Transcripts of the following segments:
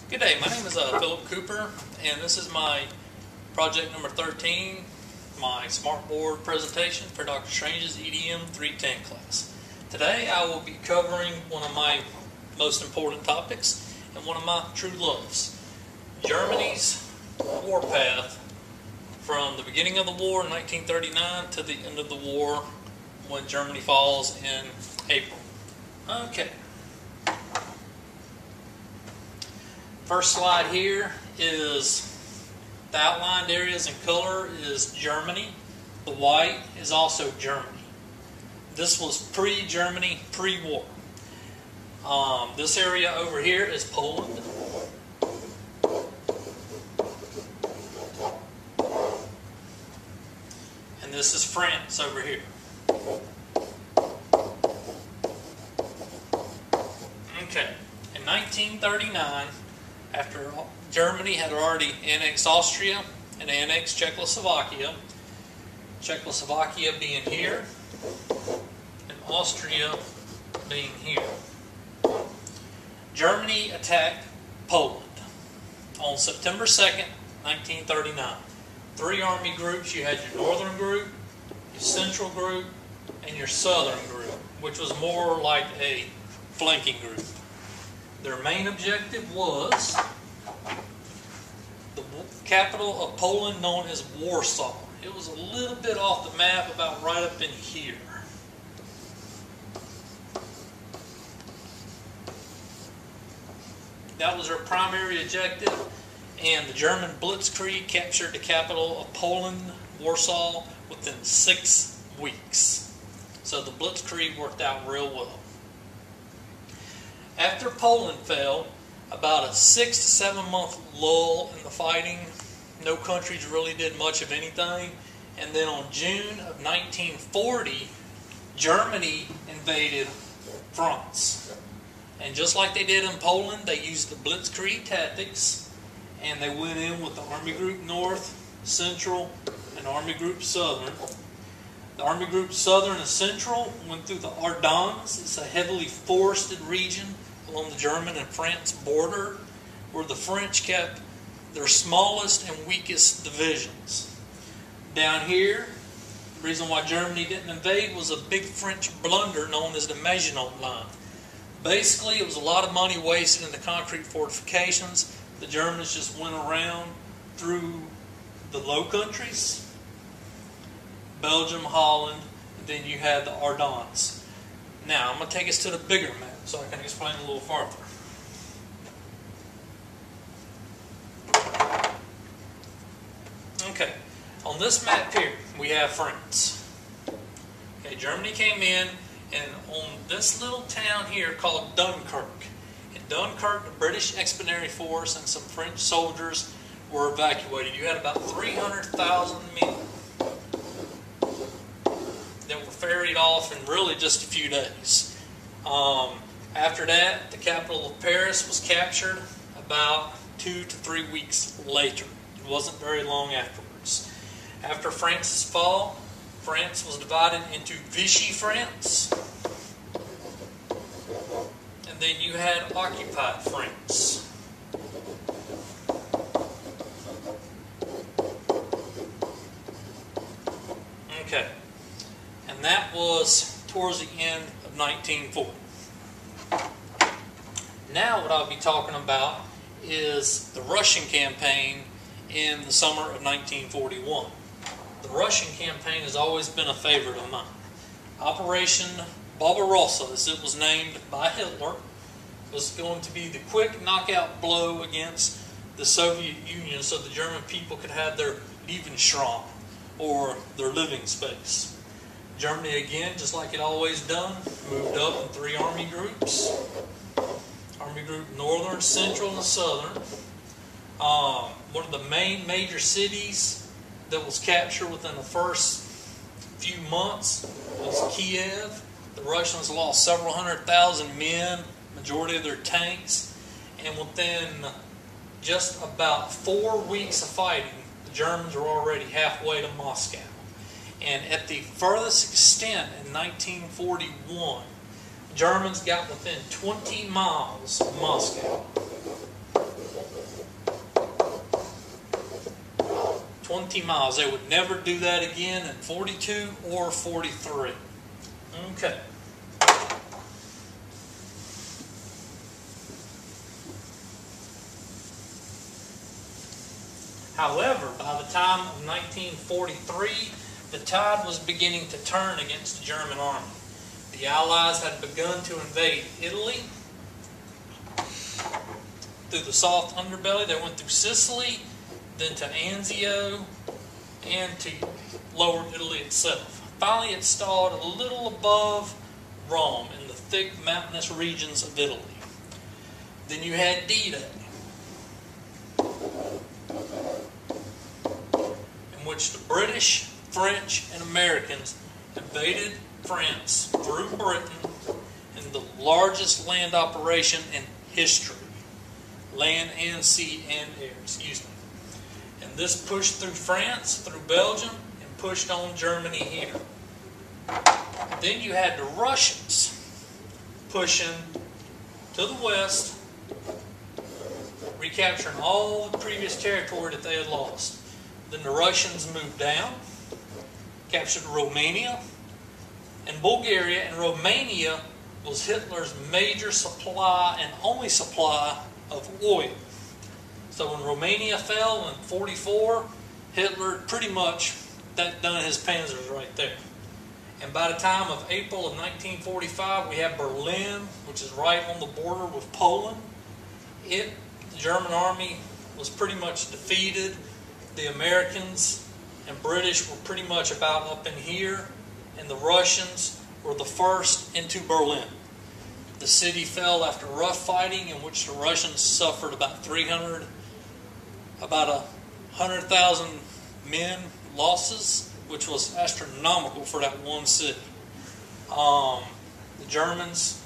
Good day, my name is Philip Cooper, and this is my project number 13, my SmartBoard presentation for Dr. Strange's EDM310 class. Today I will be covering one of my most important topics and one of my true loves, Germany's warpath from the beginning of the war in 1939 to the end of the war when Germany falls in April. Okay. First slide here is the outlined areas in color is Germany. The white is also Germany. This was pre-Germany, pre-war. This area over here is Poland. And this is France over here. Okay, in 1939, after Germany had already annexed Austria and annexed Czechoslovakia, Czechoslovakia being here and Austria being here, Germany attacked Poland on September 2nd, 1939. Three army groups. You had your northern group, your central group, and your southern group, which was more like a flanking group. Their main objective was the capital of Poland, known as Warsaw. It was a little bit off the map, about right up in here. That was their primary objective, and the German Blitzkrieg captured the capital of Poland, Warsaw, within 6 weeks. So the Blitzkrieg worked out real well. After Poland fell, about a 6 to 7 month lull in the fighting. No countries really did much of anything. And then on June of 1940, Germany invaded France. And just like they did in Poland, they used the Blitzkrieg tactics, and they went in with the Army Group North, Central, and Army Group Southern. The Army Group Southern and Central went through the Ardennes. It's a heavily forested region along the German and France border, where the French kept their smallest and weakest divisions. Down here, the reason why Germany didn't invade was a big French blunder known as the Maginot Line. Basically, it was a lot of money wasted in the concrete fortifications. The Germans just went around through the Low Countries, Belgium, Holland, and then you had the Ardennes. Now, I'm going to take us to the bigger map so I can explain a little farther. Okay, on this map here, we have France. Okay, Germany came in, and on this little town here called Dunkirk. In Dunkirk, the British Expeditionary Force and some French soldiers were evacuated. You had about 300,000 men that were ferried off in really just a few days. After that, the capital of Paris was captured about 2 to 3 weeks later. It wasn't very long afterwards. After France's fall, France was divided into Vichy France, and then you had occupied France. Okay, and that was towards the end of 1940. Now what I'll be talking about is the Russian campaign in the summer of 1941. The Russian campaign has always been a favorite of mine. Operation Barbarossa, as it was named by Hitler, was going to be the quick knockout blow against the Soviet Union so the German people could have their Lebensraum, or their living space. Germany, again, just like it always done, moved up in 3 army groups. Army Group Northern, Central, and Southern. One of the main major cities that was captured within the first few months was Kiev. The Russians lost several 100,000 men, majority of their tanks, and within just about 4 weeks of fighting, the Germans were already halfway to Moscow. And at the furthest extent in 1941, Germans got within 20 miles of Moscow. 20 miles. They would never do that again in 42 or 43. Okay. However, by the time of 1943, the tide was beginning to turn against the German army. The Allies had begun to invade Italy through the soft underbelly. They went through Sicily, then to Anzio, and to lower Italy itself. Finally, it stalled a little above Rome in the thick mountainous regions of Italy. Then you had D-Day, in which the British, French, and Americans invaded France through Britain in the largest land operation in history. Land and sea and air, excuse me. And this pushed through France, through Belgium, and pushed on Germany here. Then you had the Russians pushing to the west, recapturing all the previous territory that they had lost. Then the Russians moved down, captured Romania and Bulgaria, and Romania was Hitler's major supply and only supply of oil. So when Romania fell in 44, Hitler pretty much done his panzers right there. And by the time of April of 1945, we have Berlin, which is right on the border with Poland. The German army was pretty much defeated. The Americans and British were pretty much about up in here, and the Russians were the first into Berlin. The city fell after rough fighting, in which the Russians suffered about 100,000 men losses, which was astronomical for that one city. The Germans,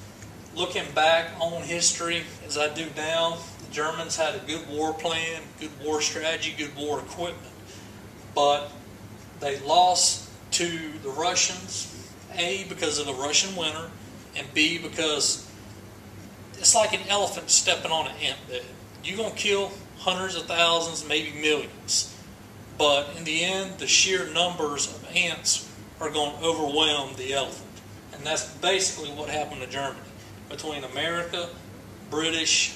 looking back on history as I do now, the Germans had a good war plan, good war strategy, good war equipment, but they lost to the Russians, A, because of the Russian winter, and B, because it's like an elephant stepping on an ant bed. You're going to kill hundreds of thousands, maybe millions. But in the end, the sheer numbers of ants are going to overwhelm the elephant. And that's basically what happened to Germany. Between America, British,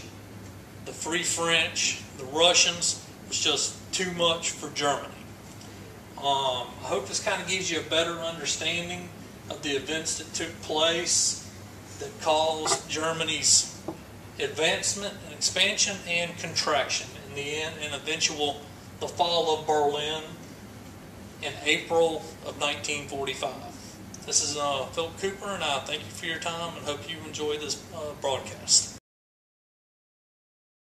the Free French, the Russians, it was just too much for Germany. I hope this kind of gives you a better understanding of the events that took place that caused Germany's advancement and expansion and contraction in the end, and the fall of Berlin in April of 1945. This is Philip Cooper, and I thank you for your time and hope you enjoy this broadcast.